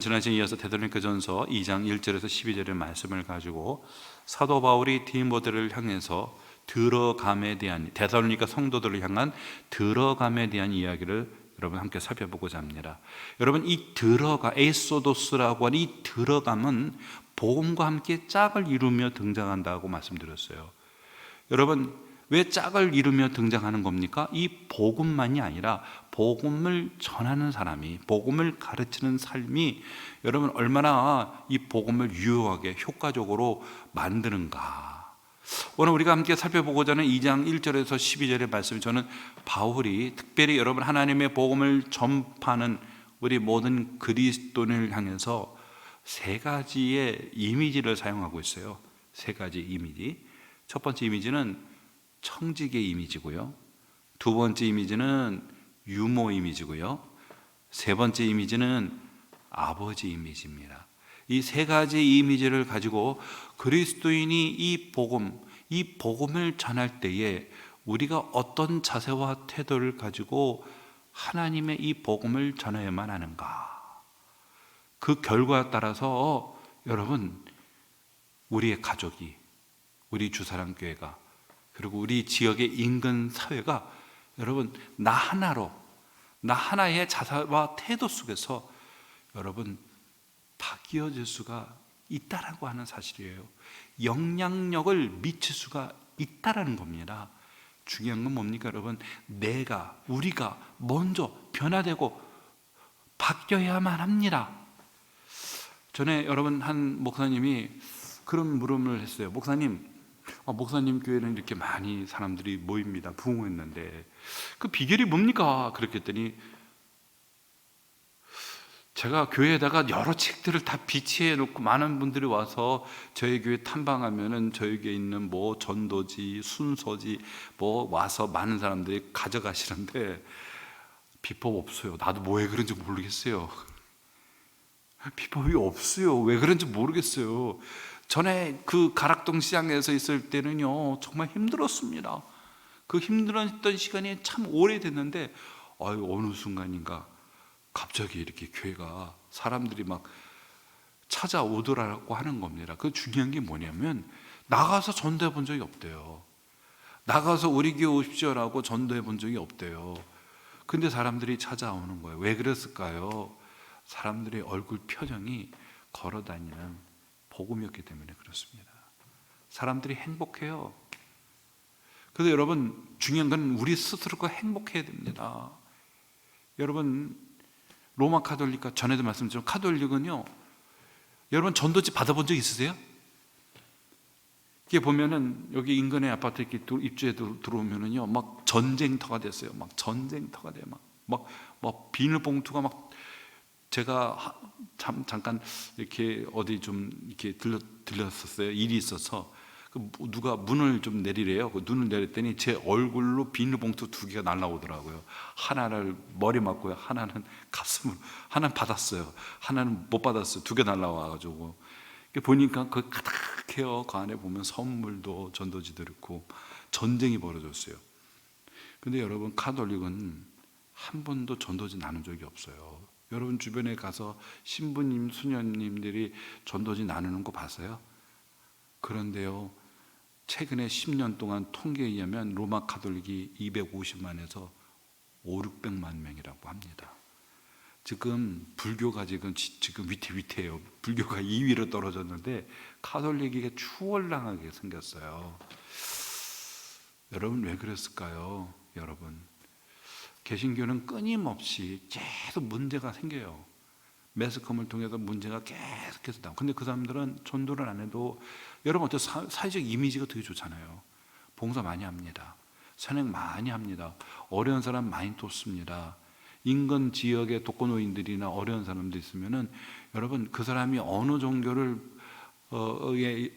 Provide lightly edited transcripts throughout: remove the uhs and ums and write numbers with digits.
지난 시간에 이어서 데살로니가전서 2장 1절에서 12절의 말씀을 가지고 사도 바울이 디모데를 향해서 들어감에 대한, 데살로니가 성도들을 향한 들어감에 대한 이야기를 여러분 함께 살펴보고자 합니다. 여러분, 이 들어가, 에소도스라고 하는 이 들어감은 복음과 함께 짝을 이루며 등장한다고 말씀드렸어요. 여러분, 왜 짝을 이루며 등장하는 겁니까? 이 복음만이 아니라 복음을 전하는 사람이, 복음을 가르치는 삶이 여러분 얼마나 이 복음을 유효하게 효과적으로 만드는가. 오늘 우리가 함께 살펴보고자 하는 2장 1절에서 12절의 말씀이, 저는 바울이 특별히 여러분 하나님의 복음을 전파하는 우리 모든 그리스도인을 향해서 세 가지의 이미지를 사용하고 있어요. 세 가지 이미지. 첫 번째 이미지는 청지기의 이미지고요, 두 번째 이미지는 유모 이미지고요, 세 번째 이미지는 아버지 이미지입니다. 이 세 가지 이미지를 가지고 그리스도인이 이 복음을 전할 때에 우리가 어떤 자세와 태도를 가지고 하나님의 이 복음을 전해야만 하는가, 그 결과에 따라서 여러분 우리의 가족이, 우리 주사랑교회가, 그리고 우리 지역의 인근 사회가 여러분 나 하나의 자세와 태도 속에서 여러분 바뀌어질 수가 있다라고 하는 사실이에요. 영향력을 미칠 수가 있다라는 겁니다. 중요한 건 뭡니까 여러분? 우리가 먼저 변화되고 바뀌어야만 합니다. 전에 여러분 한 목사님이 그런 물음을 했어요. 목사님 교회는 이렇게 많이 사람들이 모입니다. 부흥했는데 그 비결이 뭡니까? 그랬더니 제가 교회에다가 여러 책들을 다 비치해 놓고 많은 분들이 와서 저희 교회 탐방하면은 저희 교회에 있는 뭐 전도지, 순서지 뭐 와서 많은 사람들이 가져가시는데 비법 없어요. 나도 왜 그런지 모르겠어요. 비법이 없어요. 왜 그런지 모르겠어요. 전에 그 가락동 시장에서 있을 때는요 정말 힘들었습니다. 그 힘들었던 시간이 참 오래됐는데 어느 순간인가 갑자기 이렇게 교회가 사람들이 막 찾아오더라고 하는 겁니다. 그 중요한 게 뭐냐면 나가서 전도해 본 적이 없대요. 나가서 우리 교회 오십시오라고 전도해 본 적이 없대요. 근데 사람들이 찾아오는 거예요. 왜 그랬을까요? 사람들의 얼굴 표정이 걸어다니는 복음이었기 때문에 그렇습니다. 사람들이 행복해요. 그래서 여러분 중요한 건 우리 스스로가 행복해야 됩니다. 여러분 로마 카톨릭과 전에도 말씀드렸지만 카톨릭은요, 여러분 전도지 받아본 적 있으세요? 이게 보면은 여기 인근의 아파트 이렇게 입주해 들어오면은요 막 전쟁터가 됐어요. 막 전쟁터가 돼요. 막 비닐봉투가 막, 제가 잠깐 이렇게 어디 좀 이렇게 들렸었어요. 일이 있어서 누가 문을 좀 내리래요. 그 눈을 내렸더니 제 얼굴로 비닐봉투 2개가 날라오더라고요. 하나를 머리 맞고요, 하나는 가슴으로. 하나는 받았어요, 하나는 못 받았어요. 2개 날라와가지고 보니까 그 가득해요. 그 안에 보면 선물도 전도지도 있고 전쟁이 벌어졌어요. 근데 여러분 카톨릭은 한 번도 전도지 나눈 적이 없어요. 여러분 주변에 가서 신부님, 수녀님들이 전도지 나누는 거 봤어요? 그런데요 최근에 10년 동안 통계에 의하면 로마 카톨릭이 250만에서 500~600만 명이라고 합니다. 지금 불교가 지금 위태위태해요. 불교가 2위로 떨어졌는데 카톨릭이 추월당하게 생겼어요. 여러분 왜 그랬을까요? 여러분 개신교는 끊임없이 계속 문제가 생겨요. 매스컴을 통해서 문제가 계속해서 나오고, 근데 그 사람들은 전도를 안 해도 여러분 어떤 사회적 이미지가 되게 좋잖아요. 봉사 많이 합니다. 선행 많이 합니다. 어려운 사람 많이 돕습니다. 인근 지역의 독거노인들이나 어려운 사람들 있으면은 여러분 그 사람이 어느 종교를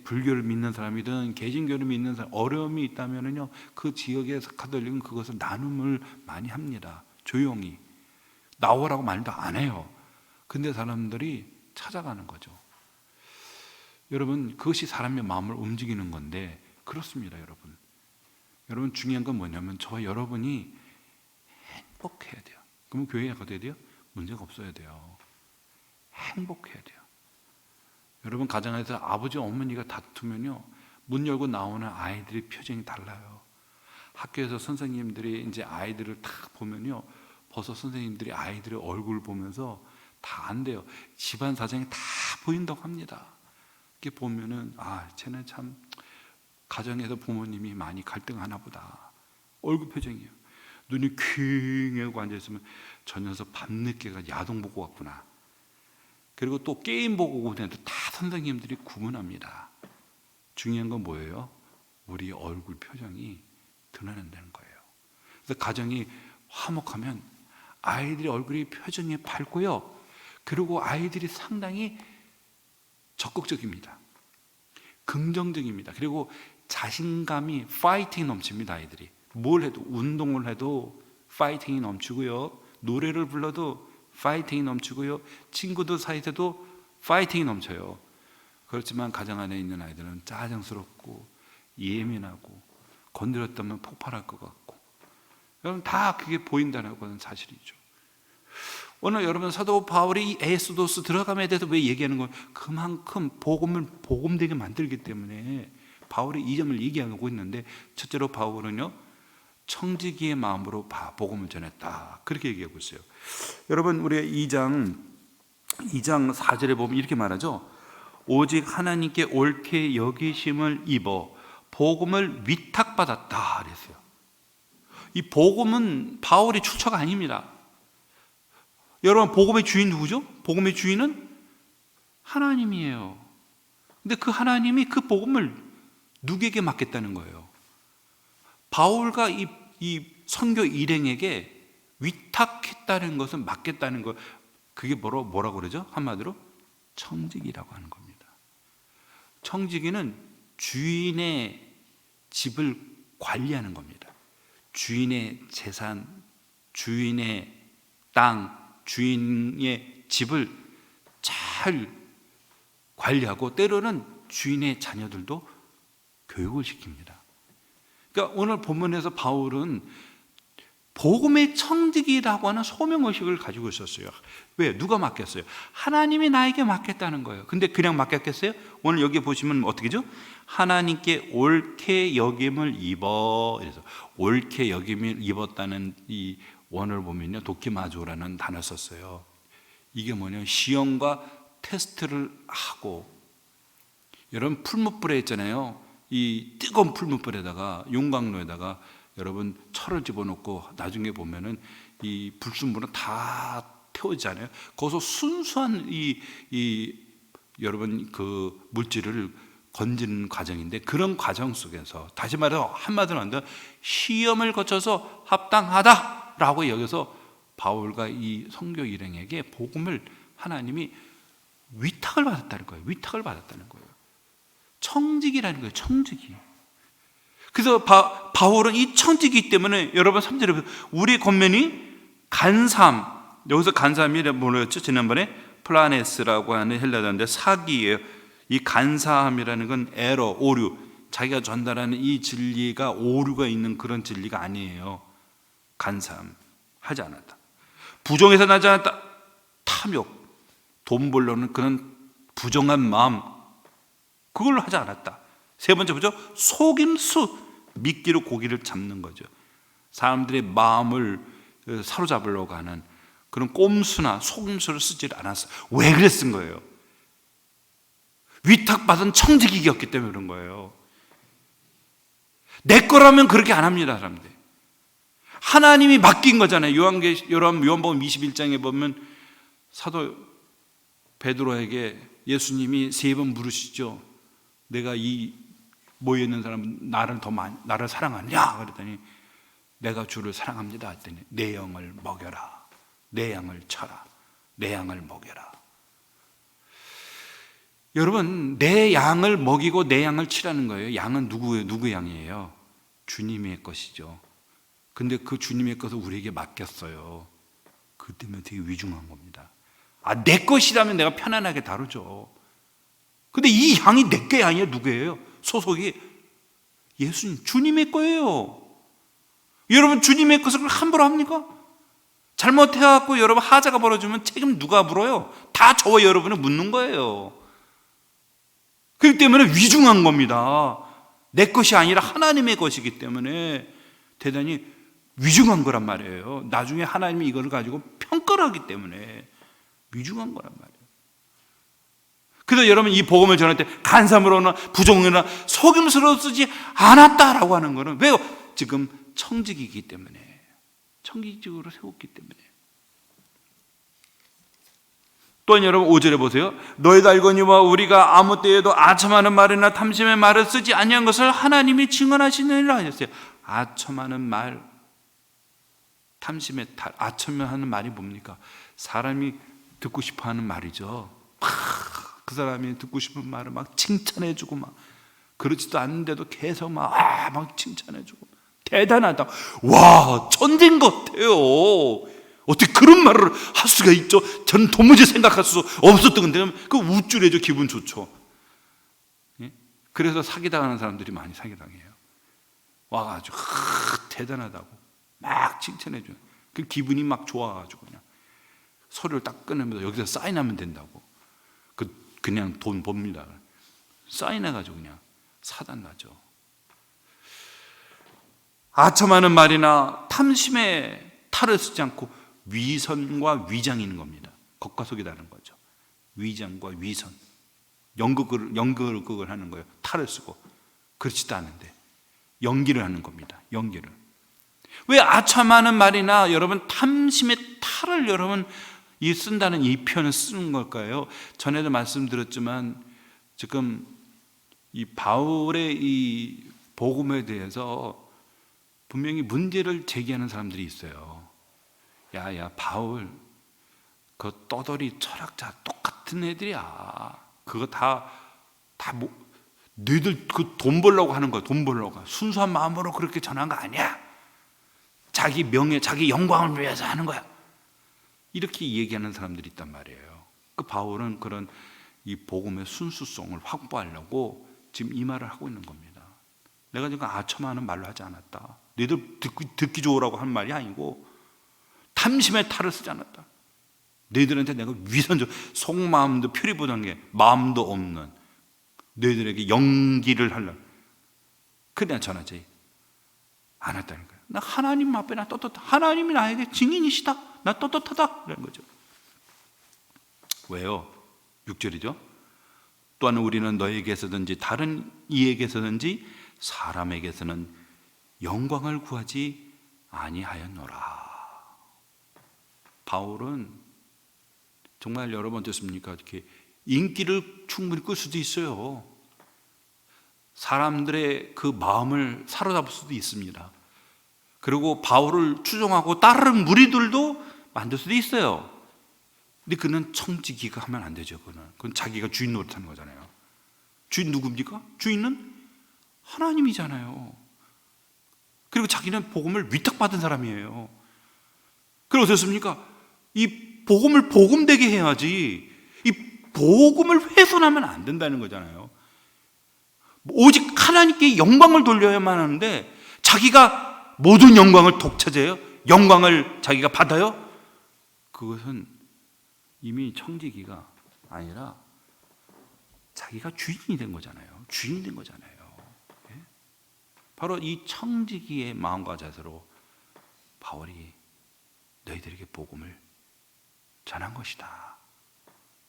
불교를 믿는 사람이든 개신교를 믿는 사람, 어려움이 있다면은요 그 지역의 카톨릭은 그것을 나눔을 많이 합니다. 조용히 나오라고 말도 안 해요. 근데 사람들이 찾아가는 거죠. 여러분 그것이 사람의 마음을 움직이는 건데 그렇습니다. 여러분 중요한 건 뭐냐면 저와 여러분이 행복해야 돼요. 그러면 교회가 돼야 돼요? 문제가 없어야 돼요. 행복해야 돼요. 여러분, 가정에서 아버지 어머니가 다투면요, 문 열고 나오는 아이들의 표정이 달라요. 학교에서 선생님들이 이제 아이들을 딱 보면요, 벌써 선생님들이 아이들의 얼굴 보면서 다 안 돼요. 집안 사정이 다 보인다고 합니다. 이렇게 보면은 쟤는 참 가정에서 부모님이 많이 갈등하나 보다. 얼굴 표정이에요. 눈이 퀭하고 앉아있으면 저 녀석 밤늦게가 야동 보고 왔구나. 그리고 또 게임 보고 오고 해도 다 선생님들이 구분합니다. 중요한 건 뭐예요? 우리 얼굴 표정이 드러난다는 거예요. 그래서 가정이 화목하면 아이들의 얼굴이 표정이 밝고요, 그리고 아이들이 상당히 적극적입니다. 긍정적입니다. 그리고 자신감이 파이팅이 넘칩니다. 아이들이 뭘 해도, 운동을 해도 파이팅이 넘치고요, 노래를 불러도 파이팅이 넘치고요, 친구들 사이에도 파이팅이 넘쳐요. 그렇지만 가정 안에 있는 아이들은 짜증스럽고 예민하고 건드렸다면 폭발할 것 같고, 여러분 다 그게 보인다는 것은 사실이죠. 오늘 여러분, 사도 바울이 에스도스 들어감에 대해서 왜 얘기하는 건 그만큼 복음을 복음되게 만들기 때문에 바울이 이 점을 얘기하고 있는데, 첫째로 바울은요, 청지기의 마음으로 복음을 전했다, 그렇게 얘기하고 있어요. 여러분, 우리 2장 4절에 보면 이렇게 말하죠. 오직 하나님께 옳게 여기심을 입어 복음을 위탁받았다 그랬어요. 이 복음은 바울의 출처가 아닙니다. 여러분, 복음의 주인 누구죠? 복음의 주인은 하나님이에요. 근데 그 하나님이 그 복음을 누구에게 맡겼다는 거예요? 바울과 이 선교 일행에게 위탁했다는 것은, 맡겼다는 것, 그게 뭐라고 그러죠? 한마디로 청지기라고 하는 겁니다. 청지기는 주인의 집을 관리하는 겁니다. 주인의 재산, 주인의 땅, 주인의 집을 잘 관리하고, 때로는 주인의 자녀들도 교육을 시킵니다. 그러니까 오늘 본문에서 바울은 복음의 청지기라고 하는 소명의식을 가지고 있었어요. 왜? 누가 맡겼어요? 하나님이 나에게 맡겼다는 거예요. 근데 그냥 맡겼겠어요? 오늘 여기 보시면 어떻게죠? 하나님께 옳게 여김을 입어. 그래서 옳게 여김을 입었다는 이 원어를 보면요, 도키마조라는 단어 썼어요. 이게 뭐냐면 시험과 테스트를 하고, 여러분 풀무불에 있잖아요. 이 뜨거운 풀무불에다가, 용광로에다가 여러분 철을 집어넣고 나중에 보면은 이 불순물은 다 태워지잖아요. 거기서 순수한 여러분 그 물질을 건지는 과정인데, 그런 과정 속에서, 다시 말해서 한마디로 한다면 시험을 거쳐서 합당하다라고 여기서 바울과 이 선교 일행에게 복음을 하나님이 위탁을 받았다는 거예요. 위탁을 받았다는 거예요. 청지기라는 거예요. 청지기. 그래서 바울은 이 청지기 때문에, 여러분 3절에 보세요. 우리 권면이 간삼, 여기서 간삼이 뭐였죠? 지난번에 플라네스라고 하는 헬라어인데 사기예요. 이 간사함이라는 건 에러, 오류, 자기가 전달하는 이 진리가 오류가 있는 그런 진리가 아니에요. 간사함, 하지 않았다. 부정에서 나지 않았다. 탐욕, 돈 벌려는 그런 부정한 마음, 그걸로 하지 않았다. 세 번째 보죠. 속임수, 미끼로 고기를 잡는 거죠. 사람들의 마음을 사로잡으려고 하는 그런 꼼수나 속임수를 쓰지 않았어요. 왜 그랬은 거예요? 위탁받은 청지기였기 때문에 그런 거예요. 내 거라면 그렇게 안 합니다, 사람들. 하나님이 맡긴 거잖아요. 요한복음 21장에 보면 사도 베드로에게 예수님이 3번 물으시죠. 내가 이 모여있는 사람은 나를 사랑하냐? 그랬더니 내가 주를 사랑합니다 했더니 내 영을 먹여라, 내 양을 쳐라, 내 양을 먹여라. 여러분, 내 양을 먹이고 내 양을 치라는 거예요. 양은 누구 양이에요? 주님의 것이죠. 근데 그 주님의 것을 우리에게 맡겼어요. 그 때문에 되게 위중한 겁니다. 내 것이라면 내가 편안하게 다루죠. 근데 이 양이 내 양이에요? 누구예요? 소속이 예수님, 주님의 거예요. 여러분, 주님의 것을 함부로 합니까? 잘못해갖고 여러분 하자가 벌어지면 책임 누가 물어요? 다 저와 여러분이 묻는 거예요. 그렇기 때문에 위중한 겁니다. 내 것이 아니라 하나님의 것이기 때문에 대단히 위중한 거란 말이에요. 나중에 하나님이 이걸 가지고 평가를 하기 때문에 위중한 거란 말이에요. 그래서 여러분 이 복음을 전할 때 간사무로나 부정이나 속임수로 쓰지 않았다라고 하는 거는 왜요? 지금 청직이기 때문에, 청직적으로 세웠기 때문에. 또한 여러분 5절에 보세요. 너희도 알거니와 우리가 아무 때에도 아첨하는 말이나 탐심의 말을 쓰지 아니한 것을 하나님이 증언하시느니라 하셨어요. 아첨하는 말, 탐심의 탈, 아첨하는 말이 뭡니까? 사람이 듣고 싶어하는 말이죠. 그 사람이 듣고 싶은 말을 막 칭찬해주고 막 그렇지도 않는데도 계속 막 칭찬해주고 대단하다. 와, 천재인 것 같아요. 어떻게 그런 말을 할 수가 있죠? 저는 도무지 생각할 수 없었던 건데 그 우쭐해져 기분 좋죠. 예? 그래서 사기당하는 사람들이 많이 사기당해요. 와가지고 대단하다고 막 칭찬해줘요. 그 기분이 막 좋아가지고 그냥 서류를 딱 꺼내면서 여기서 사인하면 된다고. 그냥 돈 법니다. 사인해가지고 그냥 사단 나죠. 아첨하는 말이나 탐심의 탈을 쓰지 않고 위선과 위장이 있는 겁니다. 겉과 속이 다른 거죠. 위장과 위선, 연극을 하는 거예요. 탈을 쓰고 그렇지도 않은데 연기를 하는 겁니다. 연기를. 왜 아첨하는 말이나 여러분 탐심의 탈을 여러분 이 쓴다는 이 표현을 쓰는 걸까요? 전에도 말씀드렸지만 지금 이 바울의 이 복음에 대해서 분명히 문제를 제기하는 사람들이 있어요. 야 바울 그 떠돌이 철학자 똑같은 애들이야. 그거 다 너희들 그 돈 벌려고 하는 거야. 돈 벌려고 순수한 마음으로 그렇게 전한 거 아니야. 자기 명예, 자기 영광을 위해서 하는 거야. 이렇게 얘기하는 사람들이 있단 말이에요. 그 바울은 그런 이 복음의 순수성을 확보하려고 지금 이 말을 하고 있는 겁니다. 내가 지금 아첨하는 말로 하지 않았다. 너희들 듣기 좋으라고 한 말이 아니고 탐심의 탈을 쓰지 않았다. 너희들한테 내가 위선적 속마음도 표리부정해 마음도 없는 너희들에게 연기를 하려고 그래 전하지 않았다는 거예요. 나 하나님 앞에 나 떳떳하다. 하나님이 나에게 증인이시다. 나 떳떳하다. 그런 거죠. 왜요? 6절이죠. 또한 우리는 너에게서든지 다른 이에게서든지 사람에게서는 영광을 구하지 아니하였노라. 바울은 정말 여러분 어떻습니까? 이렇게 인기를 충분히 끌 수도 있어요. 사람들의 그 마음을 사로잡을 수도 있습니다. 그리고 바울을 추종하고 따르는 무리들도 만들 수도 있어요. 근데 그는 청지기가 하면 안 되죠. 그건 자기가 주인 노릇하는 거잖아요. 주인 누굽니까? 주인은 하나님이잖아요. 그리고 자기는 복음을 위탁받은 사람이에요. 그리고 어떻습니까? 이 복음을 복음되게 해야지 이 복음을 훼손하면 안 된다는 거잖아요. 오직 하나님께 영광을 돌려야만 하는데 자기가 모든 영광을 독차지해요? 영광을 자기가 받아요? 그것은 이미 청지기가 아니라 자기가 주인이 된 거잖아요. 주인이 된 거잖아요. 예? 바로 이 청지기의 마음과 자세로 바울이 너희들에게 복음을 전한 것이다.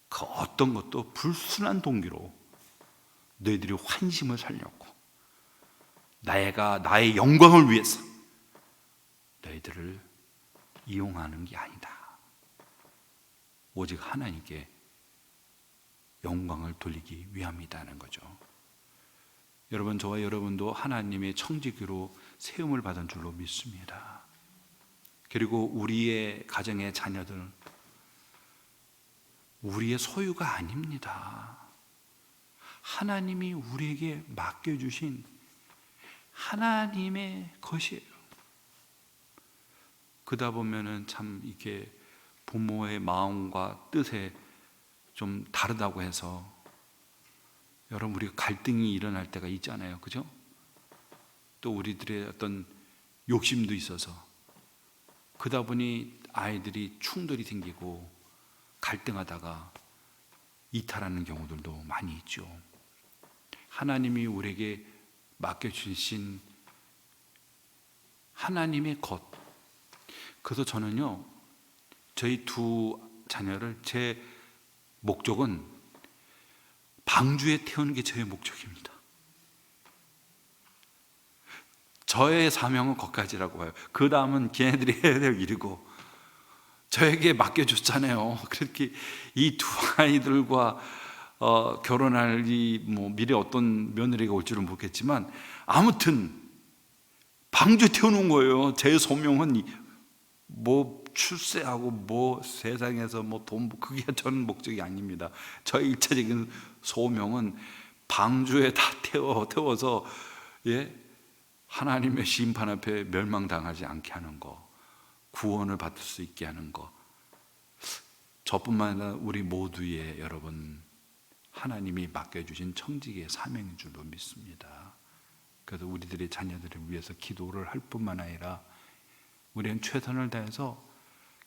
그 어떤 것도 불순한 동기로 너희들이 환심을 살렸고 나의 영광을 위해서 너희들을 이용하는 게 아니다. 오직 하나님께 영광을 돌리기 위함이다는 거죠. 여러분, 저와 여러분도 하나님의 청지기로 세움을 받은 줄로 믿습니다. 그리고 우리의 가정의 자녀들 우리의 소유가 아닙니다. 하나님이 우리에게 맡겨주신 하나님의 것이에요. 그러다 보면은 참 이게 부모의 마음과 뜻에 좀 다르다고 해서 여러분 우리가 갈등이 일어날 때가 있잖아요. 그죠? 또 우리들의 어떤 욕심도 있어서 그러다 보니 아이들이 충돌이 생기고 갈등하다가 이탈하는 경우들도 많이 있죠. 하나님이 우리에게 맡겨주신 하나님의 것. 그래서 저는요, 저희 두 자녀를 제 목적은 방주에 태우는 게 저의 목적입니다. 저의 사명은 거기까지라고 봐요. 그 다음은 걔네들이 해야 될 일이고, 저에게 맡겨줬잖아요. 그렇게 이 두 아이들과 결혼할 미래 어떤 며느리가 올지는 모르겠지만, 아무튼 방주 태우는 거예요. 제 소명은 출세하고 세상에서 돈, 그게 저는 목적이 아닙니다. 저의 일차적인 소명은 방주에 다 태워서 하나님의 심판 앞에 멸망당하지 않게 하는 거, 구원을 받을 수 있게 하는 거. 저뿐만 아니라 우리 모두의 여러분, 하나님이 맡겨주신 청지기의 사명인 줄로 믿습니다. 그래서 우리들의 자녀들을 위해서 기도를 할 뿐만 아니라 우리는 최선을 다해서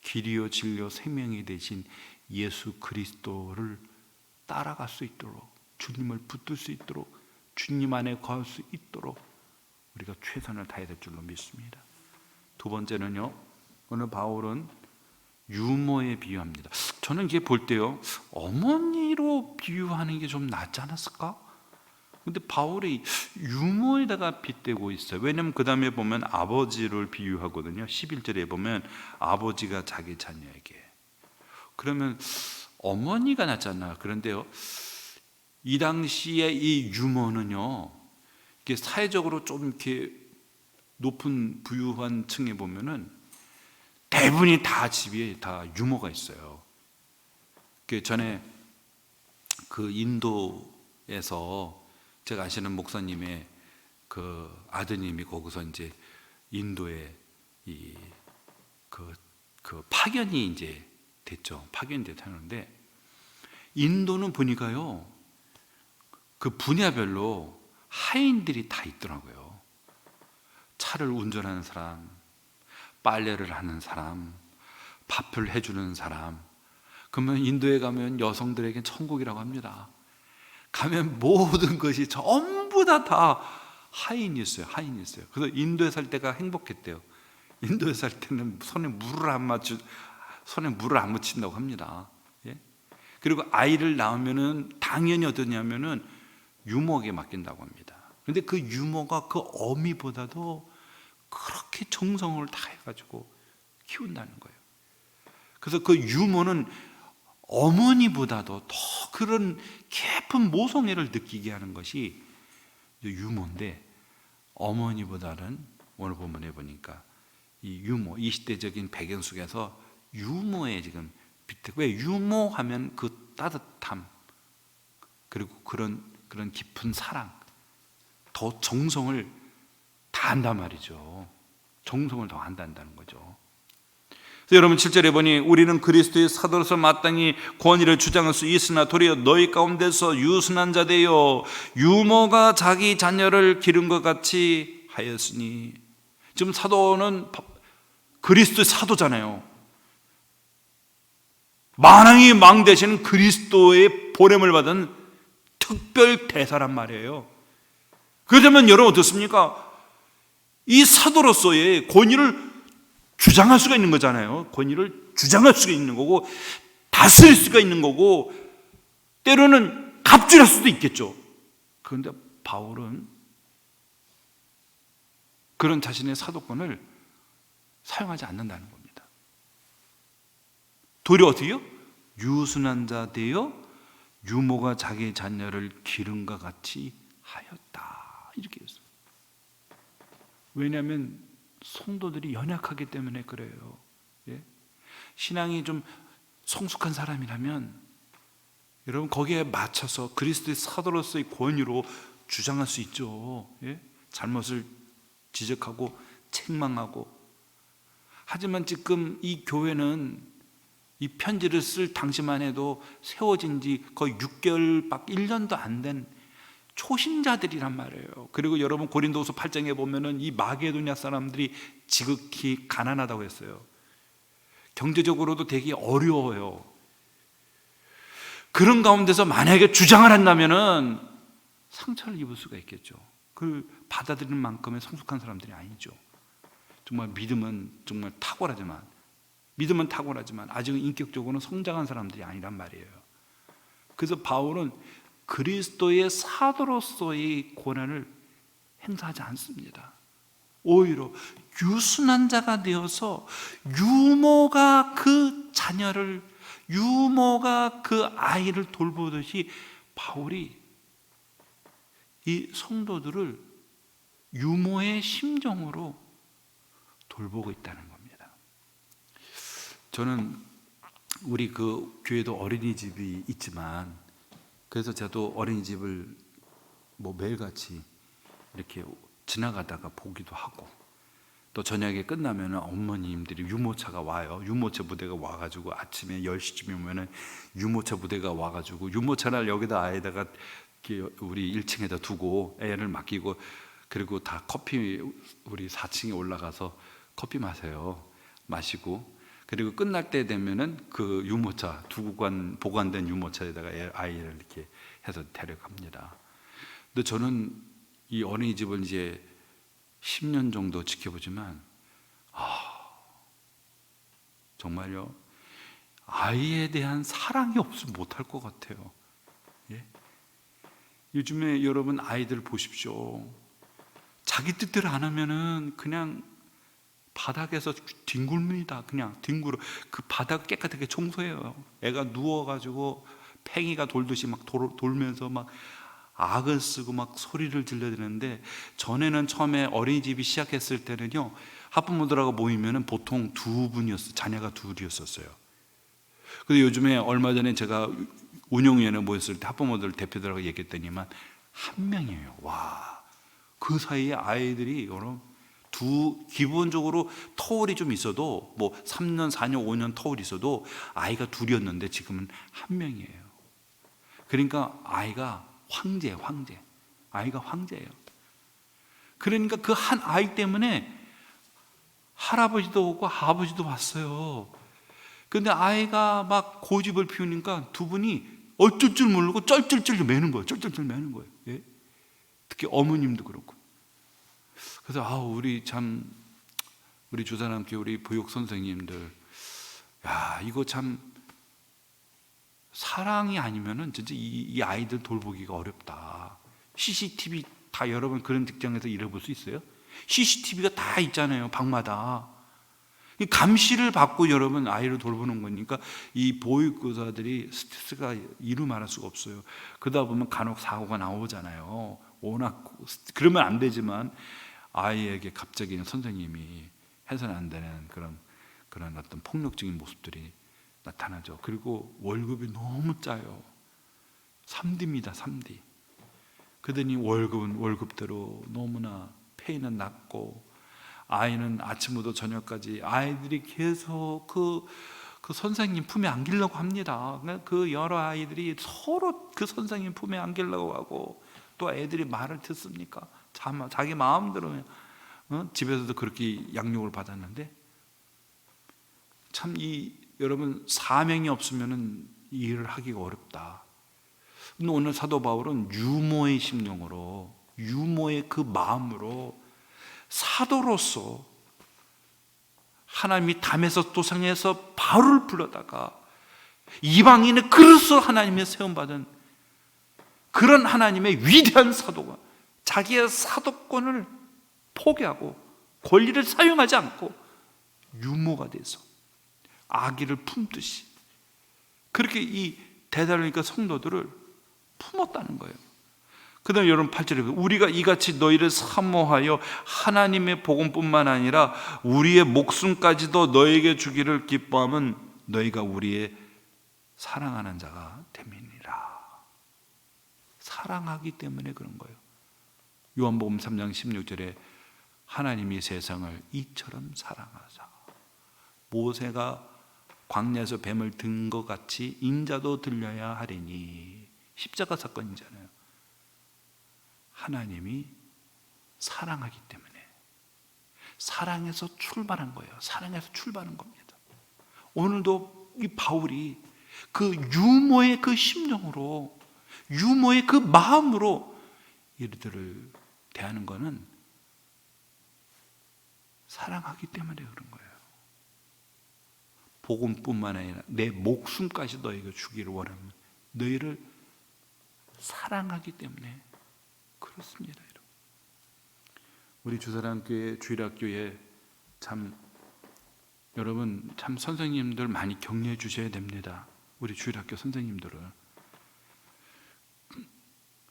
길이요 진리요 생명이 되신 예수 그리스도를 따라갈 수 있도록, 주님을 붙들 수 있도록, 주님 안에 거할 수 있도록 우리가 최선을 다해야 될 줄로 믿습니다. 두 번째는요, 오늘 바울은 유모에 비유합니다. 저는 이게 볼 때요, 어머니로 비유하는 게 좀 낫지 않았을까? 근데 바울이 유모에다가 빗대고 있어요. 왜냐하면 그 다음에 보면 아버지를 비유하거든요. 11절에 보면 아버지가 자기 자녀에게. 그러면 어머니가 낫잖아요. 그런데요, 이 당시에 이 유모는요, 이게 사회적으로 좀 이렇게 높은 부유한 층에 보면은 대부분이 다 집에 다 유모가 있어요. 그 전에 그 인도에서 제가 아시는 목사님의 그 아드님이 거기서 이제 인도에 그 파견이 이제 됐죠. 파견이 됐다는데, 인도는 보니까요, 그 분야별로 하인들이 다 있더라고요. 차를 운전하는 사람, 빨래를 하는 사람, 밥을 해주는 사람. 그러면 인도에 가면 여성들에겐 천국이라고 합니다. 가면 모든 것이 전부 다 하인이 있어요. 하인이 있어요. 그래서 인도에 살 때가 행복했대요. 인도에 살 때는 손에 물을 안 묻힌다고 합니다. 예? 그리고 아이를 낳으면은 당연히 어떠냐면은 유모에게 맡긴다고 합니다. 그런데 그 유모가 그 어미보다도 그렇게 정성을 다해가지고 키운다는 거예요. 그래서 그 유모는 어머니보다도 더 그런 깊은 모성애를 느끼게 하는 것이 유모인데, 어머니보다는 오늘 본문에 보니까 이 유모, 이 시대적인 배경 속에서 유모에 지금 왜 유모하면 그 따뜻함, 그리고 그런 깊은 사랑, 더 정성을 다한단 말이죠. 정성을 더 한다는 거죠. 그래서 여러분 7절에 보니 우리는 그리스도의 사도로서 마땅히 권위를 주장할 수 있으나 도리어 너희 가운데서 유순한 자 되어 유모가 자기 자녀를 기른 것 같이 하였으니, 지금 사도는 그리스도의 사도잖아요. 만왕의 망 되시는 그리스도의 보냄을 받은 특별 대사란 말이에요. 그러면 여러분 어떻습니까? 이 사도로서의 권위를 주장할 수가 있는 거잖아요. 권위를 주장할 수가 있는 거고, 다스릴 수가 있는 거고, 때로는 갑질할 수도 있겠죠. 그런데 바울은 그런 자신의 사도권을 사용하지 않는다는 겁니다. 도리어 어떻게요? 유순한 자 되어 유모가 자기 자녀를 기름과 같이 하였다, 이렇게 했어요. 왜냐하면 성도들이 연약하기 때문에 그래요. 예? 신앙이 좀 성숙한 사람이라면 여러분 거기에 맞춰서 그리스도의 사도로서의 권위로 주장할 수 있죠. 예? 잘못을 지적하고 책망하고. 하지만 지금 이 교회는 이 편지를 쓸 당시만 해도 세워진 지 거의 6개월밖에 1년도 안 된 초신자들이란 말이에요. 그리고 여러분 고린도후서 8장에 보면은 이 마게도냐 사람들이 지극히 가난하다고 했어요. 경제적으로도 되게 어려워요. 그런 가운데서 만약에 주장을 한다면은 상처를 입을 수가 있겠죠. 그걸 받아들이는 만큼의 성숙한 사람들이 아니죠. 정말 믿음은 탁월하지만 아직은 인격적으로는 성장한 사람들이 아니란 말이에요. 그래서 바울은 그리스도의 사도로서의 권한을 행사하지 않습니다. 오히려 유순한 자가 되어서 유모가 그 아이를 돌보듯이 바울이 이 성도들을 유모의 심정으로 돌보고 있다는 겁니다. 저는 우리 그 교회도 어린이집이 있지만, 그래서 저도 어린이집을 매일같이 이렇게 지나가다가 보기도 하고, 또 저녁에 끝나면 어머님들이 유모차가 와요. 유모차 부대가 와가지고 아침에 10시쯤에 오면은 유모차 부대가 와가지고 유모차를 여기다 아이다가 우리 1층에다 두고 애를 맡기고, 그리고 다 커피 우리 4층에 올라가서 커피 마시고, 그리고 끝날 때 되면은 그 유모차 보관된 유모차에다가 아이를 이렇게 해서 데려갑니다. 근데 저는 이 어린이집을 이제 10년 정도 지켜보지만 정말요, 아이에 대한 사랑이 없으면 못할 것 같아요. 예? 요즘에 여러분 아이들 보십시오. 자기 뜻대로 안 하면은 그냥 바닥에서 뒹굴습니다. 그냥 뒹굴어. 그 바닥 깨끗하게 청소해요. 애가 누워가지고 팽이가 돌듯이 막 돌면서 막 악을 쓰고 막 소리를 질러대는데, 전에는 처음에 어린이집이 시작했을 때는요, 학부모들하고 모이면은 보통 자녀가 둘이었었어요. 근데 요즘에 얼마 전에 제가 운영위원회 모였을 때 학부모들 대표들하고 얘기했더니만 한 명이에요. 와, 그 사이에 아이들이 기본적으로 터울이 좀 있어도 3년, 4년, 5년 터울이 있어도 아이가 둘이었는데 지금은 한 명이에요. 그러니까 아이가 황제예요. 그러니까 그 한 아이 때문에 할아버지도 오고 아버지도 왔어요. 근데 아이가 막 고집을 피우니까 두 분이 어쩔 줄 모르고 쩔쩔쩔 매는 거예요. 예? 특히 어머님도 그렇고. 그래서 우리 주산함교 우리 보육 선생님들, 이거 참 사랑이 아니면은 진짜 이 아이들 돌보기가 어렵다. CCTV 다 여러분 그런 직장에서 일해볼 수 있어요? CCTV가 다 있잖아요, 방마다. 감시를 받고 여러분 아이를 돌보는 거니까 이 보육교사들이 스트레스가 이루 말할 수가 없어요. 그러다 보면 간혹 사고가 나오잖아요. 워낙 그러면 안 되지만 아이에게 갑자기 선생님이 해서는 안 되는 그런 어떤 폭력적인 모습들이 나타나죠. 그리고 월급이 너무 짜요. 3D입니다, 3D. 그러더니 월급은 월급대로 너무나 페이는 낮고, 아이는 아침부터 저녁까지 아이들이 계속 그 선생님 품에 안기려고 합니다. 그 여러 아이들이 서로 그 선생님 품에 안기려고 하고, 또 애들이 말을 듣습니까? 자기 마음대로 집에서도 그렇게 양육을 받았는데, 참 여러분 사명이 없으면 이 일을 하기가 어렵다. 근데 오늘 사도 바울은 유모의 심령으로, 유모의 그 마음으로 사도로서 하나님이 담에서 도상에서 바울을 불러다가 이방인의 그릇으로 하나님의 세움받은 그런 하나님의 위대한 사도가 자기의 사도권을 포기하고 권리를 사용하지 않고 유모가 돼서 아기를 품듯이 그렇게 이 데살로니가 성도들을 품었다는 거예요. 그 다음에 여러분 8절에 우리가 이같이 너희를 사모하여 하나님의 복음뿐만 아니라 우리의 목숨까지도 너에게 주기를 기뻐하면 너희가 우리의 사랑하는 자가 됨이니라. 사랑하기 때문에 그런 거예요. 요한복음 3장 16절에 하나님이 세상을 이처럼 사랑하사 모세가 광야에서 뱀을 든 것 같이 인자도 들려야 하리니, 십자가 사건이잖아요. 하나님이 사랑하기 때문에 사랑에서 출발한 거예요. 사랑에서 출발한 겁니다. 오늘도 이 바울이 그 유모의 그 심정으로, 유모의 그 마음으로 이들을 대하는 것은 사랑하기 때문에 그런 거예요. 복음뿐만 아니라 내 목숨까지 너희가 주기를 원하는, 너희를 사랑하기 때문에 그렇습니다. 우리 주사랑교회 주일학교에 참 여러분 참 선생님들 많이 격려해 주셔야 됩니다. 우리 주일학교 선생님들을.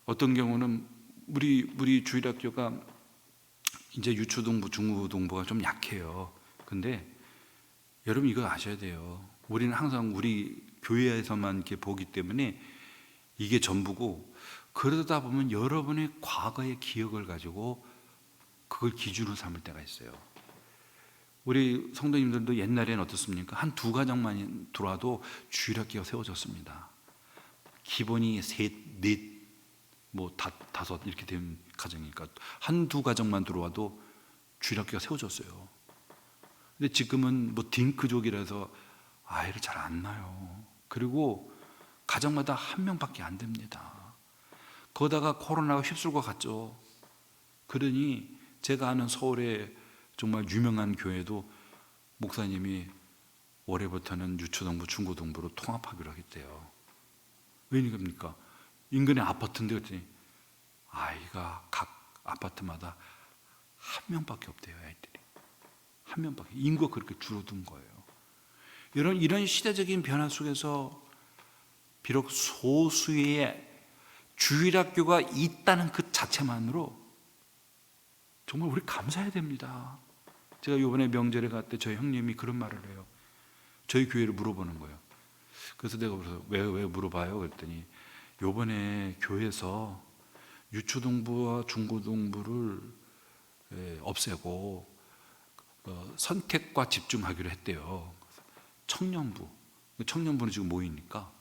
어떤 경우는 우리 주일학교가 이제 유초등부, 중고등부가 좀 약해요. 근데 여러분 이거 아셔야 돼요. 우리는 항상 우리 교회에서만 이렇게 보기 때문에 이게 전부고, 그러다 보면 여러분의 과거의 기억을 가지고 그걸 기준으로 삼을 때가 있어요. 우리 성도님들도 옛날에는 어떻습니까? 한 두 가정만 들어와도 주일학교가 세워졌습니다. 기본이 셋, 넷, 다섯 이렇게 된 가정이니까 한 두 가정만 들어와도 주일학교가 세워졌어요. 근데 지금은 딩크족이라서 아이를 잘 안 낳아요. 그리고 가정마다 한 명밖에 안 됩니다. 거기다가 코로나가 휩쓸고 갔죠. 그러니 제가 아는 서울의 정말 유명한 교회도 목사님이 올해부터는 유초등부, 중고등부로 통합하기로 하겠대요. 왜냐입니까? 인근에 아파트인데 그랬더니 아이가 각 아파트마다 한 명밖에 없대요. 아이들이 한 명밖에. 인구가 그렇게 줄어든 거예요. 이런 시대적인 변화 속에서 비록 소수의 주일학교가 있다는 그 자체만으로 정말 우리 감사해야 됩니다. 제가 이번에 명절에 갈 때 저희 형님이 그런 말을 해요. 저희 교회를 물어보는 거예요. 그래서 내가 그래서 왜 물어봐요? 그랬더니 이번에 교회에서 유초등부와 중고등부를 없애고 선택과 집중하기로 했대요. 청년부는 지금 모이니까.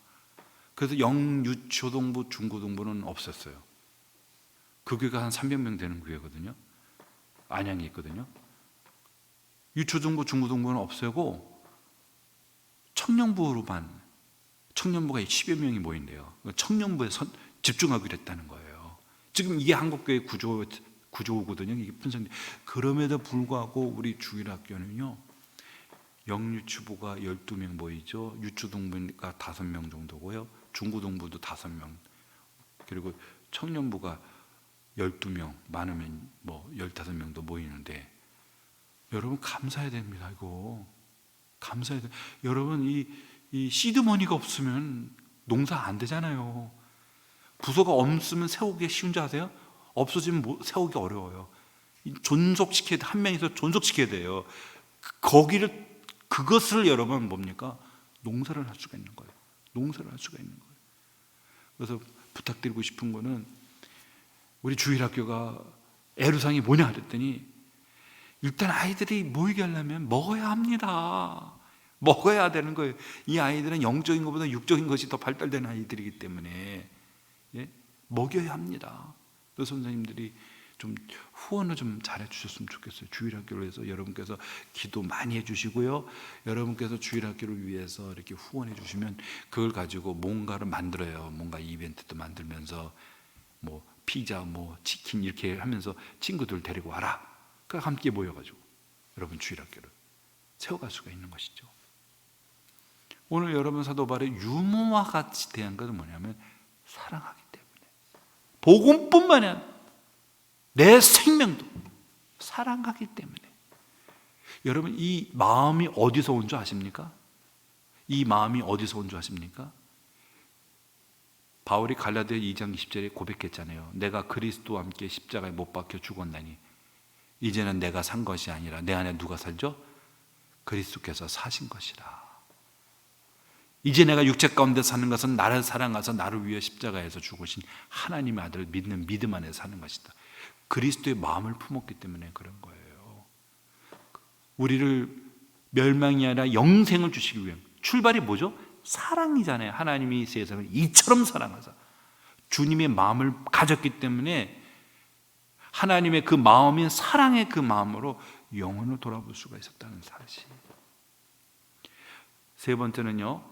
그래서 영유초등부, 중고등부는 없앴어요. 그 교회가 한 300명 되는 교회거든요. 안양에 있거든요. 유초등부, 중고등부는 없애고 청년부로만, 청년부가 10여 명이 모인대요. 청년부에 집중하기로 했다는 거예요. 지금 이게 한국교회 구조거든요. 이게 분석이. 그럼에도 불구하고 우리 주일학교는요, 영유치부가 12명 모이죠. 유초등부가 5명 정도고요. 중고등부도 5명. 그리고 청년부가 12명, 많으면 15명도 모이는데, 여러분 감사해야 됩니다. 이거 감사해야 돼요. 여러분 이 시드머니가 없으면 농사 안 되잖아요. 부서가 없으면 세우기 쉬운 줄 아세요? 없어지면 세우기 어려워요. 존속시켜야 돼. 한 명이서 존속시켜야 돼요. 그것을 여러분 뭡니까? 농사를 할 수가 있는 거예요. 농사를 할 수가 있는 거예요. 그래서 부탁드리고 싶은 거는, 우리 주일학교가 애로사항이 뭐냐 그랬더니, 일단 아이들이 모이게 하려면 먹어야 합니다. 먹어야 되는 거예요. 이 아이들은 영적인 것보다 육적인 것이 더 발달된 아이들이기 때문에 먹여야 합니다. 그래서 선생님들이 좀 후원을 좀 잘해 주셨으면 좋겠어요. 주일학교를 해서 여러분께서 기도 많이 해주시고요, 여러분께서 주일학교를 위해서 이렇게 후원해 주시면 그걸 가지고 뭔가를 만들어요. 뭔가 이벤트도 만들면서 피자, 치킨 이렇게 하면서 친구들 데리고 와라. 그러니까 함께 모여가지고 여러분 주일학교를 세워갈 수가 있는 것이죠. 오늘 여러분 사도 바울의 유모와 같이 대한 것은 뭐냐면 사랑하기 때문에, 복음뿐만 아니라 내 생명도 사랑하기 때문에. 여러분 이 마음이 어디서 온 줄 아십니까? 이 마음이 어디서 온 줄 아십니까? 바울이 갈라디아 2장 20절에 고백했잖아요. 내가 그리스도와 함께 십자가에 못 박혀 죽었나니 이제는 내가 산 것이 아니라 내 안에 누가 살죠? 그리스도께서 사신 것이라. 이제 내가 육체 가운데 사는 것은 나를 사랑하사 나를 위해 십자가에서 죽으신 하나님의 아들을 믿는 믿음 안에 사는 것이다. 그리스도의 마음을 품었기 때문에 그런 거예요. 우리를 멸망이 아니라 영생을 주시기 위해, 출발이 뭐죠? 사랑이잖아요. 하나님이 세상을 이처럼 사랑하사 주님의 마음을 가졌기 때문에 하나님의 그 마음인 사랑의 그 마음으로 영혼을 돌아볼 수가 있었다는 사실. 세 번째는요,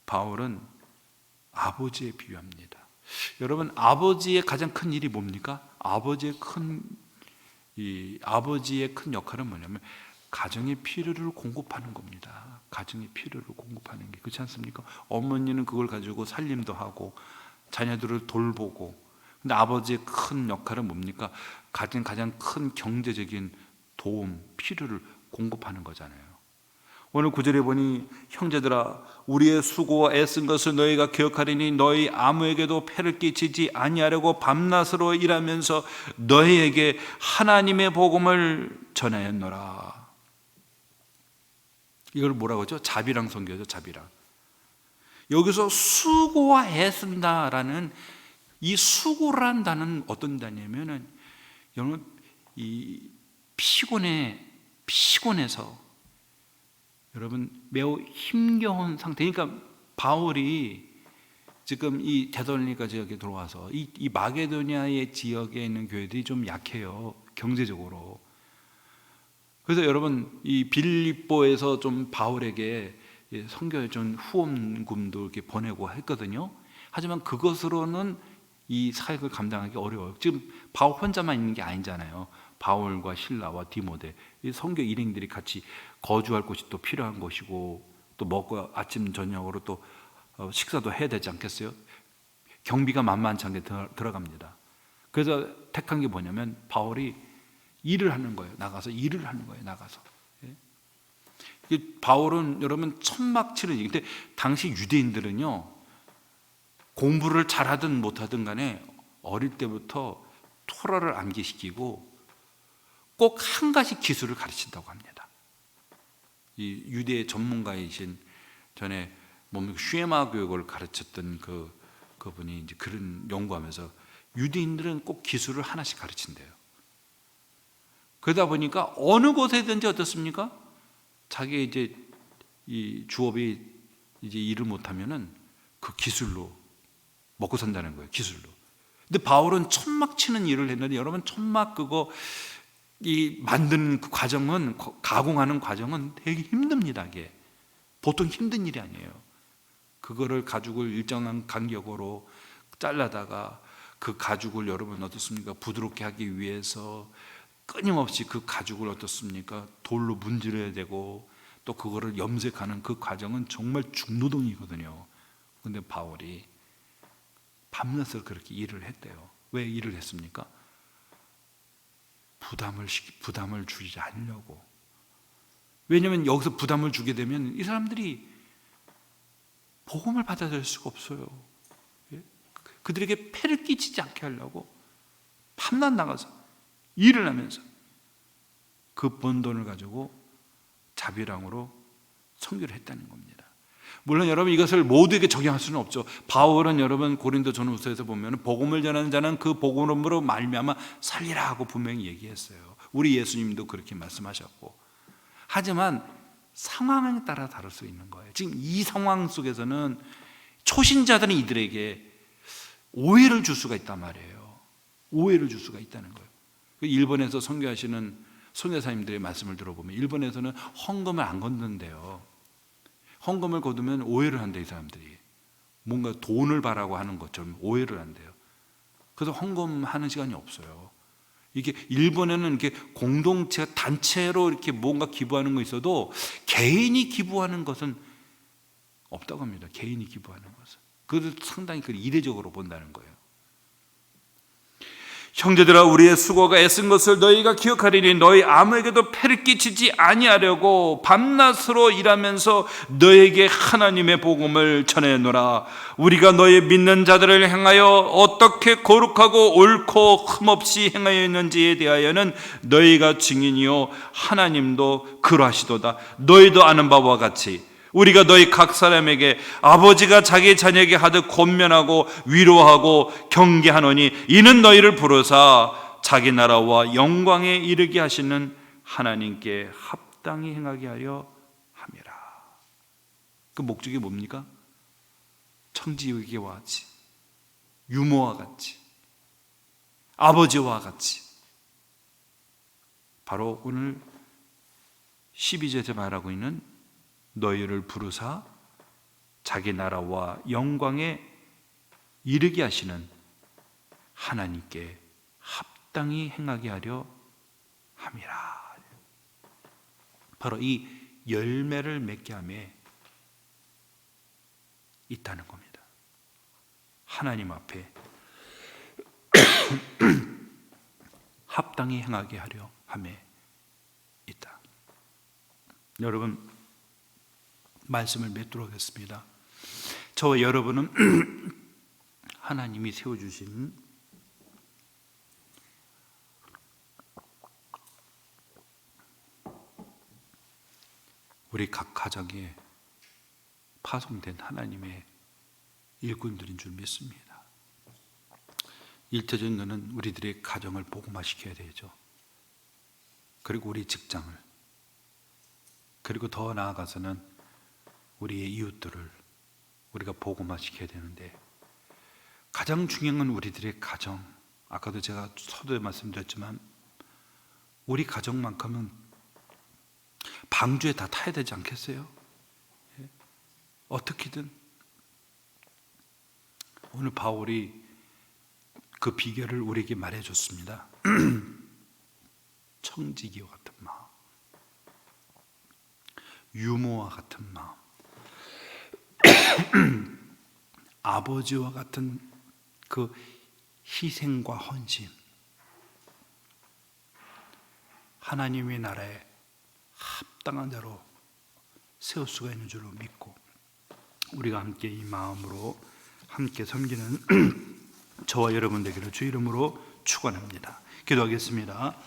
바울은 아버지에 비유합니다. 여러분, 아버지의 가장 큰 일이 뭡니까? 아버지의 큰 역할은 뭐냐면 가정의 필요를 공급하는 겁니다. 가정의 필요를 공급하는 게, 그렇지 않습니까? 어머니는 그걸 가지고 살림도 하고 자녀들을 돌보고, 근데 아버지의 큰 역할은 뭡니까? 가장 큰 경제적인 도움, 필요를 공급하는 거잖아요. 오늘 9절에 보니 형제들아 우리의 수고와 애쓴 것을 너희가 기억하리니 너희 아무에게도 폐를 끼치지 아니하려고 밤낮으로 일하면서 너희에게 하나님의 복음을 전하였노라. 이걸 뭐라고 하죠? 자비랑 성교죠. 자비랑. 여기서 수고와 애쓴다라는 이 수고라는 단어는 어떤 단어냐면은 여러분, 이 피곤해서 여러분 매우 힘겨운 상태. 그러니까 바울이 지금 이 데살로니가 지역에 들어와서 이 마게도니아의 지역에 있는 교회들이 좀 약해요, 경제적으로. 그래서 여러분 이 빌립보에서 좀 바울에게 선교의 좀 후원금도 이렇게 보내고 했거든요. 하지만 그것으로는 이 사역을 감당하기 어려워요. 지금 바울 혼자만 있는 게 아니잖아요. 바울과 실라와 디모데, 이 선교 일행들이 같이 거주할 곳이 또 필요한 것이고, 또 먹고 아침 저녁으로 또 식사도 해야 되지 않겠어요? 경비가 만만치 않게 들어갑니다. 그래서 택한 게 뭐냐면 바울이 일을 하는 거예요. 나가서 일을 하는 거예요. 나가서. 바울은 여러분 천막 치는 일. 근데 당시 유대인들은요, 공부를 잘하든 못하든 간에 어릴 때부터 토라를 암기시키고 꼭 한 가지 기술을 가르친다고 합니다. 이 유대 전문가이신 전에 쉐마 교육을 가르쳤던 그분이 이제 그런 연구하면서 유대인들은 꼭 기술을 하나씩 가르친대요. 그러다 보니까 어느 곳에든지 어떻습니까? 자기 이제 이 주업이 이제 일을 못하면은 그 기술로 먹고 산다는 거예요. 기술로. 근데 바울은 천막 치는 일을 했는데 여러분, 천막 이 만드는 그 과정은, 가공하는 과정은 되게 힘듭니다. 이게 보통 힘든 일이 아니에요. 그거를 가죽을 일정한 간격으로 잘라다가 그 가죽을 여러분 어떻습니까? 부드럽게 하기 위해서 끊임없이 그 가죽을 어떻습니까? 돌로 문질러야 되고, 또 그거를 염색하는 그 과정은 정말 중노동이거든요. 근데 바울이 밤낮을 그렇게 일을 했대요. 왜 일을 했습니까? 부담을 주지 않으려고. 왜냐하면 여기서 부담을 주게 되면 이 사람들이 복음을 받아들일 수가 없어요. 그들에게 폐를 끼치지 않게 하려고 밤낮 나가서 일을 하면서 그 번 돈을 가지고 자비랑으로 선교를 했다는 겁니다. 물론 여러분 이것을 모두에게 적용할 수는 없죠. 바울은 여러분 고린도 전후서에서 보면 복음을 전하는 자는 그 복음으로 말미암아 살리라 하고 분명히 얘기했어요. 우리 예수님도 그렇게 말씀하셨고. 하지만 상황에 따라 다를 수 있는 거예요. 지금 이 상황 속에서는 초신자들은 이들에게 오해를 줄 수가 있단 말이에요. 오해를 줄 수가 있다는 거예요. 일본에서 선교하시는 선교사님들의 말씀을 들어보면 일본에서는 헌금을 안 걷는데요. 헌금을 거두면 오해를 한대, 이 사람들이. 뭔가 돈을 바라고 하는 것처럼 오해를 한대요. 그래서 헌금하는 시간이 없어요. 이게 일본에는 이렇게 공동체가 단체로 이렇게 뭔가 기부하는 거 있어도 개인이 기부하는 것은 없다고 합니다. 개인이 기부하는 것은. 그것을 상당히 이례적으로 본다는 거예요. 형제들아 우리의 수고가 애쓴 것을 너희가 기억하리니 너희 아무에게도 폐를 끼치지 아니하려고 밤낮으로 일하면서 너희에게 하나님의 복음을 전해노라. 우리가 너희 믿는 자들을 향하여 어떻게 거룩하고 옳고 흠없이 행하였는지에 대하여는 너희가 증인이요 하나님도 그러하시도다. 너희도 아는 바와 같이 우리가 너희 각 사람에게 아버지가 자기 자녀에게 하듯 권면하고 위로하고 경계하노니 이는 너희를 부르사 자기 나라와 영광에 이르게 하시는 하나님께 합당히 행하게 하려 함이라. 그 목적이 뭡니까? 천지의계와 같이, 유모와 같이, 아버지와 같이, 바로 오늘 12절에 말하고 있는 너희를 부르사 자기 나라와 영광에 이르게 하시는 하나님께 합당히 행하게 하려 함이라. 바로 이 열매를 맺게 함에 있다는 겁니다. 하나님 앞에 합당히 행하게 하려 함에 있다. 여러분, 말씀을 맺도록 하겠습니다. 저와 여러분은 하나님이 세워주신 우리 각 가정에 파송된 하나님의 일꾼들인 줄 믿습니다. 일터적인 것은 우리들의 가정을 복음화시켜야 되죠. 그리고 우리 직장을, 그리고 더 나아가서는 우리의 이웃들을 우리가 복음화시켜야 되는데, 가장 중요한 건 우리들의 가정. 아까도 제가 서두에 말씀드렸지만 우리 가정만큼은 방주에 다 타야 되지 않겠어요? 어떻게든. 오늘 바울이 그 비결을 우리에게 말해줬습니다. 청지기와 같은 마음, 유모와 같은 마음, 아버지와 같은 그 희생과 헌신, 하나님의 나라에 합당한 자로 세울 수가 있는 줄로 믿고, 우리가 함께 이 마음으로 함께 섬기는 저와 여러분 되기를 주 이름으로 축원합니다. 기도하겠습니다.